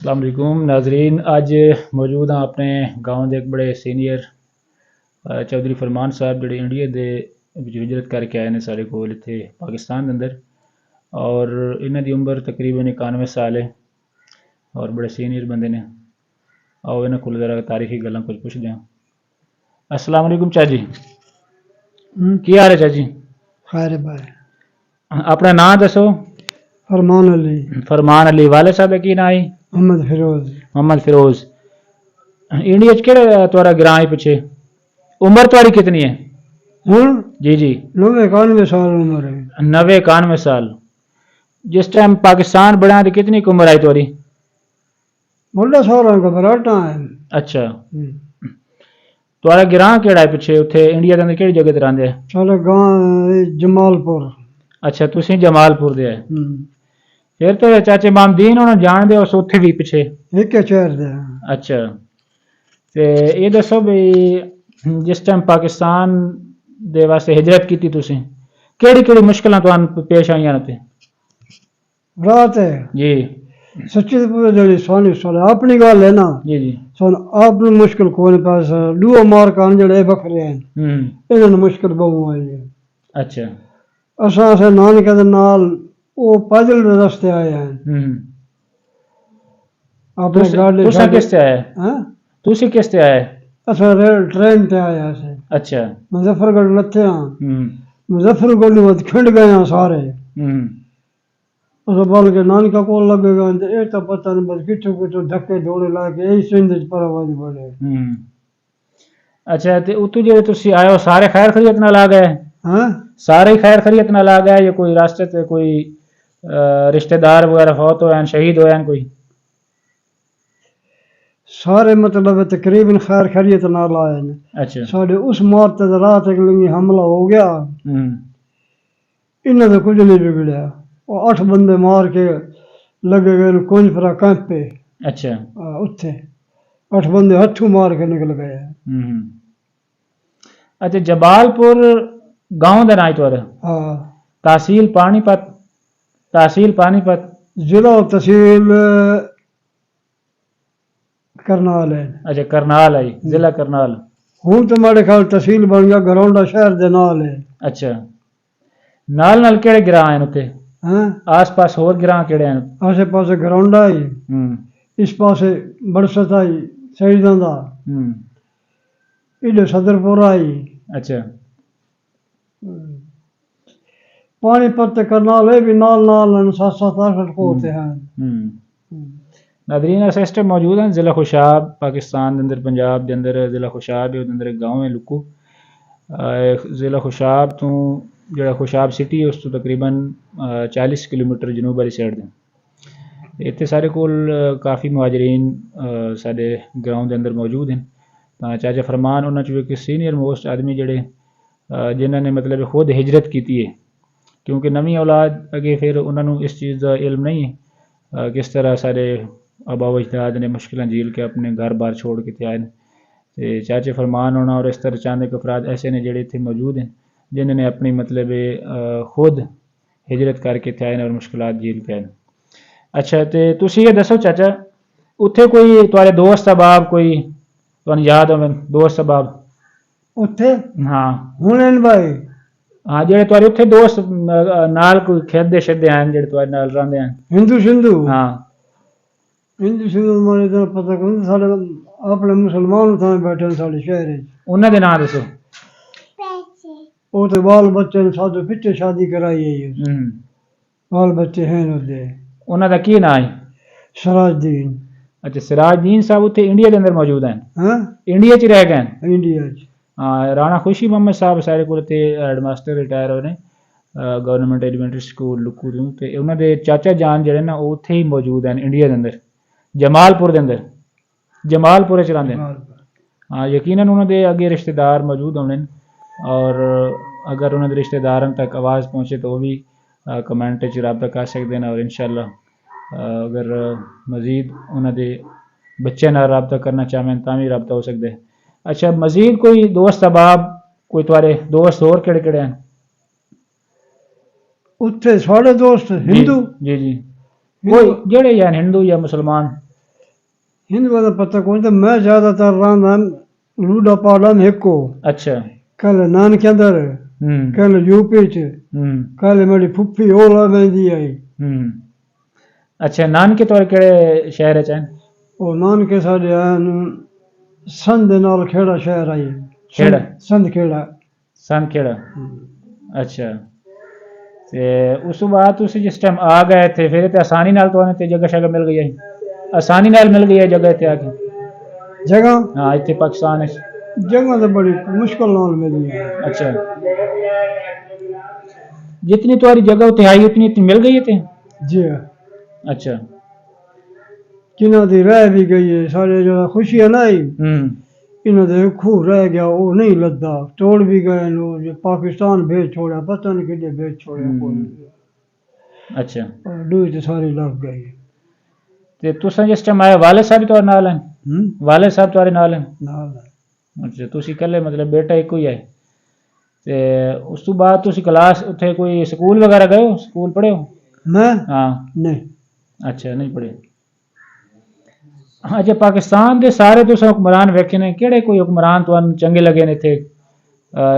अस्सलाम वालेकुम नाजरीन। अज मौजूद हाँ अपने गाँव के एक बड़े सीनियर चौधरी फरमान साहब जोड़े इंडिया के हिजरत करके आए हैं साढ़े कोल इत्थे पाकिस्तान के अंदर। और इन्हां दी उम्र तकरीबन 91 साल है और बड़े सीनियर बंदे ने। आओ इन्हां कोल जरा तारीखी गल्लां कुछ पुछदे हां। अस्सलाम वालेकुम चाची, की हाल है चाची? खैर भाई। अपना नाम दसो। फरमान अली। फरमान अली। वाले साहब का की नाम है? मोहम्मद फिरोज। मोहम्मद फिरोज। इंडिया च केड़ा तुहाड़ा ग्रां है पिछे? उम्र तुहाड़ी कितनी है? हूँ जी जी 91 साल उम्र है। 91 साल। जिस टाइम पाकिस्तान बना तो कितनी उम्र आई तुम्हारी? मुल्ला सारा का बराटा है। अच्छा, तुम्हारा ग्रां केड़ा है पिछे उत्थे इंडिया के अंदर केड़ी जगह ते रहिंदे? साढ़े गांव जमालपुर। अच्छा, तुसीं जमालपुर दे है। फिर तो चाचे मामदीन उन्हें जानदे हो उत्थे भी पिछे? एक शहर दे। अच्छा, ते ये दसो भी जिस टाइम पाकिस्तान दे वास्ते हिजरत की तुसीं केड़ी केड़ी मुश्किलां तुहानू पेश आईयां उत्थे? रात है जी सच्ची पूरी जड़ी सोनी सोनी अपनी गल है ना। जी जी। सोन अपनी मुश्किल कोई नहीं पास दुआ मार कान जड़े बखरे हैं। इन्हें मुश्किल बहु आई है। अच्छा। असा से नानके दे नाल वो पैदल दे रस्ते आए हैं। अपने गाड़ी तुसा किस ते आए? हैं तुसी किस ते आए? असा रेल ट्रेन ते आया से। अच्छा। मुजफ्फरगढ़ लथे हाँ। मुजफ्फरगढ़ में खिंड गए हैं सारे। बल के नानका को लगेगा ये तो पता नहीं बस किचो किचो धक्के दौड़े लाके यही सिंध च परावादी बड़े। अच्छा, ते उतू जेड़े तुसी आए हो सारे खैर खैरियत नाल आ गए? हैं सारे ही खैर खैरियत नाल आ गए या कोई रास्ते ते कोई रिश्तेदार वगैरह फौत होए शहीद होए कोई? सारे मतलब तकरीबन खैर खैरियत नाल आए ने। अच्छा। साढ़े उस मौत ते रात एक लंगी हमला हो गया। इन्हें तो कुछ नहीं बिगड़या। वो 8 बंदे मार के लगे गए कुंजपरा कैंप पे। अच्छा। उत्थे 8 बंदे हथू मार के निकल गए। अच्छा, जबालपुर गांव दा नाम तुहाड़ा? हाँ। तहसील पानीपत? तहसील पानीपत। जिला और तहसील करनाल है। अच्छा, करनाल है। जिला करनाल। हूँ तो मेरे ख्याल तहसील बन गया घरौंडा शहर दे नाल है। अच्छा, नाल नाल केड़े ग्रां हैं उत्थे? हैं आस पास होर ग्रां केड़े हैं? आसे पासे घरौंडा ही इस पासे बरसत आई शहीदां दा इधर सदरपुर आई। अच्छा। पानीपत ते करनाल है भी नाल नाल 7-7 8 को होते हैं। नादरीन अस इस टाइम मौजूद हैं जिला खुशाब पाकिस्तान के अंदर पंजाब के अंदर जिला खुशाब है अंदर एक गाँव है लुक्कू। जिला खुशाब तो जो खुशाब सिटी है उस तो तकरीबन 40 किलोमीटर जनूब वाली साइड दे। इतने सारे कोल काफ़ी मुहाजरीन साढ़े गाँव के अंदर मौजूद हैं। चाचा फरमान उन्होंने चो एक सीनियर मोस्ट आदमी जड़े जिन्होंने मतलब खुद हिजरत की है क्योंकि नवी औलाद अगे फिर उन्होंने इस चीज़ का इल्म नहीं है किस तरह सारे आबा अजदाद ने मुश्किल झील के अपने घर बार छोड़ के आए तो चाचे फरमान होना और इस तरह चांद एक अफराद ऐसे ने जोड़े इतने मौजूद हैं जिन्होंने अपनी मतलब खुद हिजरत करके आए और मुश्किल झील के आए। अच्छा, तो तुसी ये दसो चाचा उत्थे कोई तुम्हारे दोस्त अहबाब कोई तुहानू याद हो दोस्त अहबाब उत्थे? हाँ हुनैन भाई। हाँ, जेड़े तुम्हारे उत्थे दोस्त नाल कोई खेदे शेदे हैं जेड़े तुम्हारे नाल रहिंदे हैं? हिंदू सिंधु? हाँ हिंदू सिंधु मारे तो पता कोई साढ़े अपने मुसलमान थाने बैठे साढ़े शहर उन्हां दे नाम दसो। वो तो बाल बच्चे ने साधु पिछे शादी कराई है। बाल बच्चे हैं उनके। उन्हां दा की नाम है? सराजदीन। अच्छा, सिराजदीन साहब उत्थे इंडिया के अंदर मौजूद हैं? हाँ इंडिया च रह गए? इंडिया च। हाँ, राणा खुशी मोहम्मद साहब सारे कोल ते हेडमास्टर रिटायर होए ने गवर्नमेंट एलिमेंटरी स्कूल लुक्कू तो ते उन्हां दे चाचा जान जेड़े ना वो उत्थे ही मौजूद हैं इंडिया के अंदर जमालपुर के अंदर। जमालपुर च रहिंदे न। हाँ, यकीनन उन्होंने अगे रिश्तेदार मौजूद होने और अगर उन्होंने रिश्तेदारों तक आवाज़ पहुँचे तो वो भी कमेंट च रब्ता कर सकते हैं और इंशाअल्लाह अगर मज़ीद उन्होंने बच्चे नाल रब्ता करना चाहें तो भी रब्ता हो सकता है। अच्छा, मज़ीद कोई दोस्त अहबाब कोई तुम्हारे दोस्त होर केड़े केड़े हैं उत्थे? साढ़े दोस्त हिंदू? जी जी, कोई जेड़े या हिंदू या मुसलमान? हिंदुओं का पता कौन तो मैं ज्यादातर रहा लूडा पाड़ा में हिको अच्छा कल नानके अंदर कल यूपी च कल मेरी फुफ्फी ओला वेंदी आई अच्छा नानके तौर केड़े शहर च हैं ਉਹ ਨਾਨਕੇ ਸਾਡੇ ਆਨ ਸੰਧ ਦੇ ਨਾਲ ਖੇੜਾ ਸ਼ਹਿਰ ਆਈ खेड़ा ਸੰਧ ਖੇੜਾ सन खेड़ा अच्छा ते उस तो बाद तुसी जिस टाइम आ गए थे फिर ते आसानी नाल तो ते जगह शगह मिल गई है आसानी नाल मिल गई है जगह इत्थे आके जगह हाँ इत्थे पाकिस्तान है जगह तो बड़ी मुश्किल नाल मिली है अच्छा जितनी तुम्हारी जगह उत्थे आई उतनी इतनी मिल गई है थे जी अच्छा जिन्हों की रह भी गई है सारे जो खुशी है ना इन्हों दे खूह रह गया वो नहीं लद्दा तोड़ भी गए लोग जो पाकिस्तान भेज छोड़ा पता नहीं कितने भेज छोड़ा अच्छा डूई तो सारी लग गई ते तुसा जिस टाइम आए वाले साहब तो नाल हैं वाले साहब तुम्हारे नाल हैं नाल अच्छा तुसी कल्ले मतलब बेटा एक ही है ते उस तो बाद तुसी क्लास उत्थे कोई स्कूल वगैरह गए हो स्कूल पढ़े हो मैं हाँ नहीं अच्छा नहीं पढ़े अच्छा पाकिस्तान के सारे तुस हुक्मरान वेखे ने केड़े कोई हुक्मरान तुहानू चंगे लगे ने थे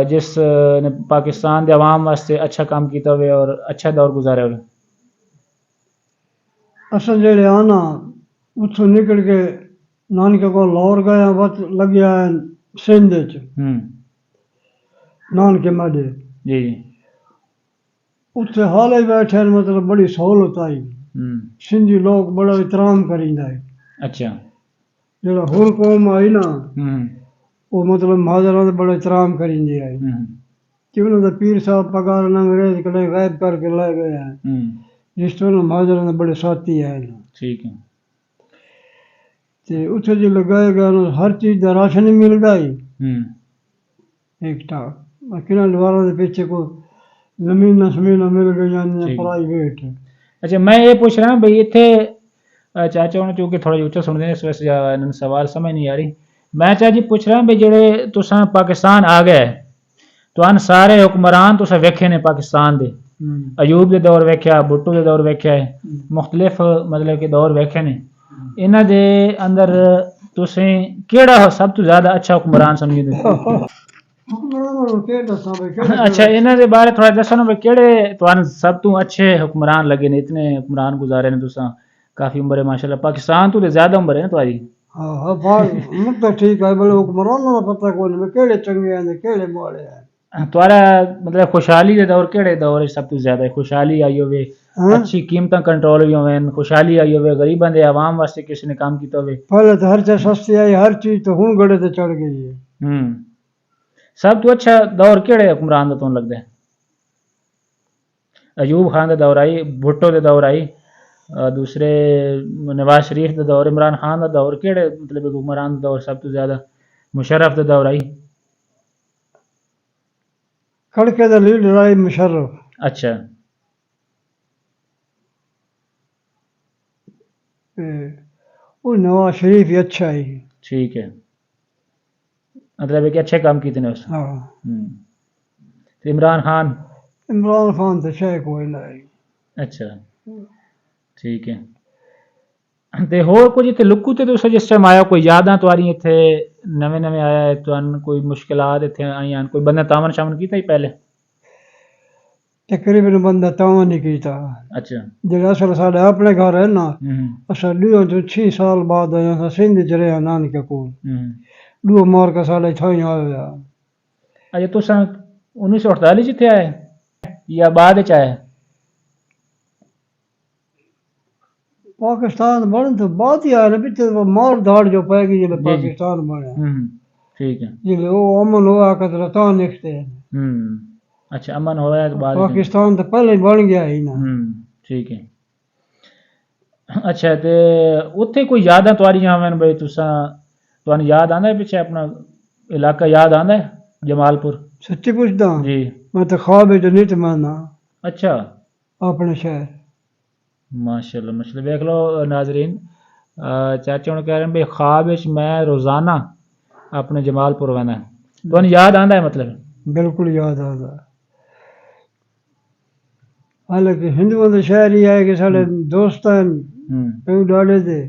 जिस ने पाकिस्तान के अवाम वास्ते अच्छा काम किया हुए और अच्छा दौर गुजारे हुए असल जेड़े आना उथों निकल के नानके को लाहौर गया वक्त लग गया सिंध च नानके माडे जी जी उत्थे हाल ही बैठे मतलब बड़ी सहूलत आई सिंधी लोग बड़ा एहतराम करींदा है अच्छा जेड़ा होर कौम आई ना वो मतलब महाजरा का बड़ा एहतराम करींदी आई कि उन्होंने पीर साहब पगार अंग्रेज कड़े गायब करके ले गए हैं जिस तरह महाजरा के बड़े साथी है ठीक है ते उत्थे जो लगाए गए हर चीज का राशन ही मिलता ही ठीक ठाक किना लवारा के पीछे को जमीन शमीन मिल गई प्राइवेट अच्छा मैं ये पूछ रहा हूँ भाई इतने चाचा उन्हें चूंकि थोड़ा उच्चा सुनते हैं इस वजह से सवाल समझ नहीं आ रही मैं चाचा जी पूछ रहा हूँ भाई जेड़े तुसा पाकिस्तान आ गए तो सारे हुक्मरान तुसा वेखे ने पाकिस्तान दे अयूब के दौर वेख्या भुट्टो के दौर वेख्या है मुख्तलिफ मतलब के दौर वेखे ने इन्हां दे अंदर तुसें केड़ा सब तो ज्यादा अच्छा हुक्मरान समझदे अच्छा इन्हां दे बारे थोड़ा दसो भाई केड़े तुहानू सब तो अच्छे हुक्मरान लगे ने इतने हुक्मरान गुजारे ने तुसा काफी उम्र है माशाल्लाह पाकिस्तान तो ज्यादा उम्र है ना तुम्हारी हाँ हाँ तो ठीक है बोले हुक्मरान का पता कौन है केड़े चंगे हैं केड़े माड़े हैं तुम्हारा मतलब खुशहाली के दौर केड़े दौर सब तो ज्यादा खुशहाली आई होवे अच्छी कीमत कंट्रोल हुई होवे खुशहाली आई होवे गरीबां दे आवाम वास्ते किसी ने काम किया होवे पहले तो हर चीज सस्ती आई हर चीज तो हुन गड़े ते चढ़ गई है सब तो अच्छा दौर केड़े हुक्मरान दा तुहानू लगदा है अयूब खान का दौर आई भुट्टो के दौर आई दूसरे नवाज शरीफ का दौर इमरान खान का दौर केड़े मतलब हुक्मरान का दौर सब तो ज्यादा मुशर्रफ का दौर आई खड़के दा लीडर आई मुशर्रफ अच्छा वो नवाज शरीफ ही अच्छा है ठीक है मतलब कि अच्छे काम किए ने उस इमरान खान तो शायद कोई नहीं अच्छा ठीक है ते होर कुछ इत्थे लुक्कू ते तुस जिस टाइम आया कोई यादां तुआरी इत्थे नवे नवे आया है तुहानू कोई मुश्किलात इत्थे आईयां कोई बंदा तावन शावन कीता ही पहले तकरीबन बंदा तावन नहीं कीता अच्छा जेड़ा असल साडे अपने घर है ना असा डूओ तो 6 साल बाद आया था सिंध च रहा नानके को डूओ मार के साडे थाई आया अच्छा तुस 1948 इत्थे आए या बाद च आए पाकिस्तान बन तो बाद ही आया पिछले मार धाड़ जो पैगी जब पाकिस्तान बना ठीक है जब वो अमन हुआ कतरता निकते अच्छा अमन होया तो बाद पाकिस्तान तो पहले बन गया ही ना ठीक है अच्छा ते उत्थे कोई यादां तुआरियां होवन भाई तुसा तुहानू याद आंदा है पिछे अपना इलाका याद आंदा है जमालपुर सच्ची पूछदा जी मैं तो ख्वाब च नहीं तमन्ना अच्छा अपने शहर माशाल्लाह माशाल्लाह देख लो नाजरीन चाचा हुण कह रहे हैं भाई ख्वाब च मैं रोजाना अपने जमालपुर वना तुहानू याद आंदा है मतलब बिल्कुल याद आता हालांकि हिंदुओं के शहर ही है कि साढ़े दोस्त हैं डाले थे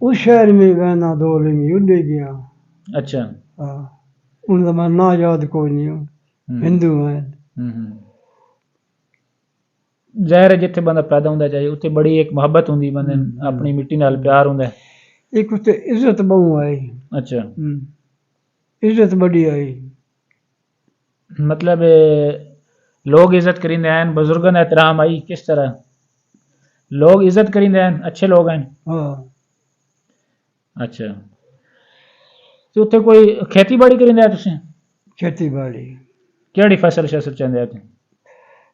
उस शहर में गए ना, दो लिंगी उड़े गया। अच्छा। हाँ, उनका मैं ना याद कोई नहीं हूँ, हिंदू है। ज़ाहिर है जिथे बंदा पैदा होंदा चाहिए उत्थे बड़ी एक मुहब्बत होंदी बंदे अपनी मिट्टी नाल प्यार होंदा है। एक उत्ते इज्जत बहु आई। अच्छा। इज्जत बड़ी आई। मतलब लोग इज्जत करिंदे हैं, बुजुर्गों का एहतराम आई किस तरह लोग इज्जत करिंदे हैं, अच्छे लोग हैं। हाँ। अच्छा, तो उत्थे कोई खेती बाड़ी करिंदे हैं तुसीं? खेती बाड़ी केड़ी फसल शसल चंदे हैं उत्थे?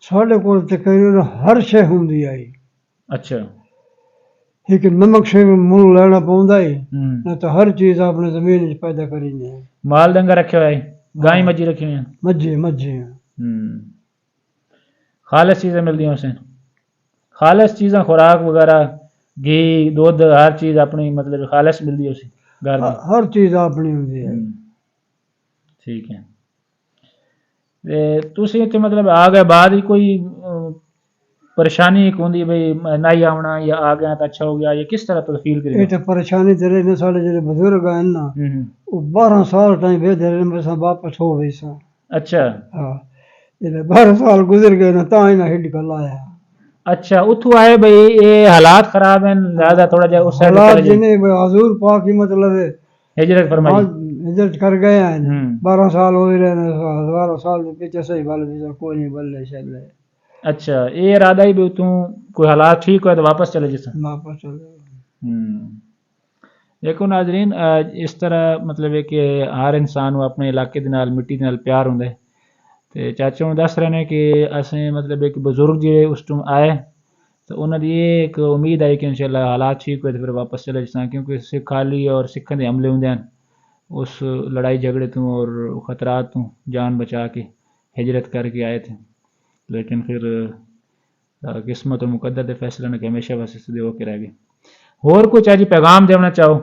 साढ़े को तकरीबन हर शय होंदी आई। अच्छा। एक नमक से मुंह लेना पौंदा ही, ना तो हर चीज अपने जमीन च पैदा करीने। माल डंगर रखे हुए है, गाय मज्जी रखी हुई हैं? मज्जे मज्जे। खालिस चीज़ें मिलती हैं उसे, खालिस चीज़ें खुराक वगैरह घी दुध हर चीज़ अपनी मतलब खालिस मिलती है उसे घर में? हर चीज अपनी होंदी है। ठीक है। तुसीं इत्थे मतलब आ गए बाद ही कोई परेशानी होंदी भाई नहीं आना या आ गया तो अच्छा हो गया, या किस तरह तो फील करेगा? ये तो परेशानी तेरे ने साढ़े जेडे बुजुर्ग हैं ना, वो 12 साल टाइम भेजे रहे वापस हो गई सा। अच्छा। हाँ, जेडे 12 साल गुजर गए ना ता इन्हें हिट कर लाया। अच्छा, उठू आए भाई ये हालात खराब हैं ज्यादा थोड़ा जा उस साइड हालात चले जाए। जिन्हें हजूर पाक की मतलब है हिजरत फरमाई। हिजरत कर गए हैं। 12 साल हो ही रहे हैं, 12 साल के पीछे सही बाल भी कोई नहीं बल्ले चल रहे। अच्छा, ये इरादा ही भी तू कोई हालात ठीक हो तो वापस चले जैसा? वापस चले। देखो नाजरीन, इस तरह मतलब है कि हर इंसान अपने इलाके के नाल मिट्टी के नाल प्यार होंदा है। तो चाचा हूँ दस रहे हैं कि असें मतलब एक बुजुर्ग जे उस टाइम आए तो उन्होंने ये एक उम्मीद आई कि इंशाल्लाह हालात ठीक हुए तो फिर वापस चले जाना, क्योंकि सिख खाली और सिखों के हमले होंगे हैं उस लड़ाई झगड़े तो और ख़तरात तो जान बचा के हिजरत करके आए थे। लेकिन फिर किस्मत और मुकद्दर के फैसले ने हमेशा बस सीधे होकर रह गए। और कुछ आज पैगाम देना चाहो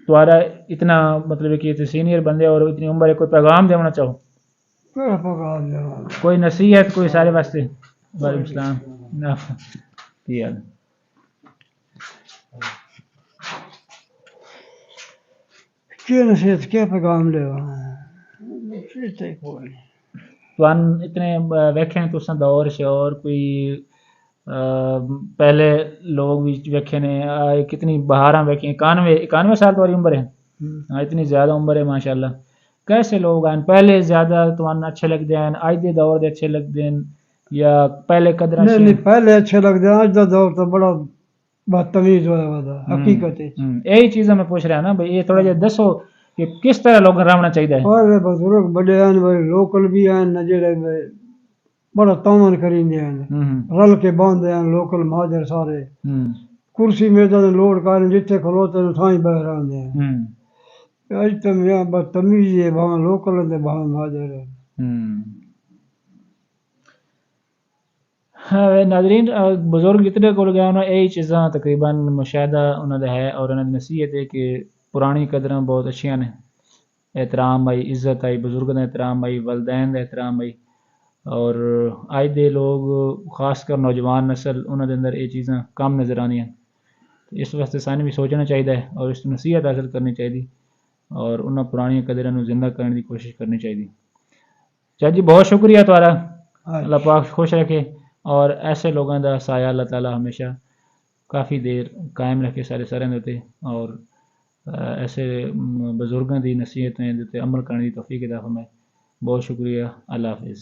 तुम्हारा इतना मतलब कि सीनियर बंदे और इतनी उम्र है, कोई पैगाम देना चाहो? कोई नसीहत कोई सारे वास्ते? वालेकुम सलाम। क्या नसीहत क्या पैगाम ले तुम इतने वेखे तुसा दौर शौर कोई पहले लोग भी वेखे ने कितनी बहारा वेखी 91 साल तुम्हारी उम्र है। हाँ, इतनी ज़्यादा उम्र है माशाल्लाह। कैसे लोग हैं पहले ज़्यादा तुम्हें अच्छे लगते हैं, आज के दौर दे अच्छे लगते हैं या पहले कदर? नहीं पहले अच्छे लगते हैं, आज का दौर तो बड़ा बदतमीज होया हकीकत है। यही चीज़ मैं पूछ रहा ना भाई, ये थोड़ा जिहा दसो कि किस तरह लोग रहना चाहिए है? और बुजुर्ग बड़े हैं भाई, लोकल भी हैं न जेड़े बड़ा तामन करींदे हैं, रल के बांधे हैं लोकल महाजर सारे। कुर्सी मेजा ने लोड कर जिथे खलोते ने ठाई बह रहे हैं। अज तो मैं बदतमीज है, भावे लोकल है भावे महाजर है। हाँ नाजरीन, बुजुर्ग जितने कोल गए उन्होंने यही चीज़ां तकरीबन मुशाहदा उन्होंने है और उन्होंने नसीहत है कि पुरानी कदरां बहुत अच्छियां ने, एहतराम आई, इज्जत आई, बुजुर्गों का एहतराम आई, वलदैन का एहतराम आई। और अज दे लोग खासकर नौजवान नस्ल उन्होंने अंदर ये चीज़ां कम नज़र आनी हैं। तो इस वास्ते सानू भी सोचना चाहिए है और इस नसीहत हासिल करनी चाहिए और उन्होंने पुरानी कदरां जिंदा करने की कोशिश करनी चाहिए। चाचा जी बहुत शुक्रिया तुम्हारा, अल्लाह पाक खुश रखे और ऐसे लोगों का साया अल्लाह ताला हमेशा काफ़ी देर कायम रखे सारे सारे होते और ऐसे बुजुर्गों की नसीहतें अमल करने की तौफीक अता फरमाए। बहुत शुक्रिया, अल्लाह हाफिज़।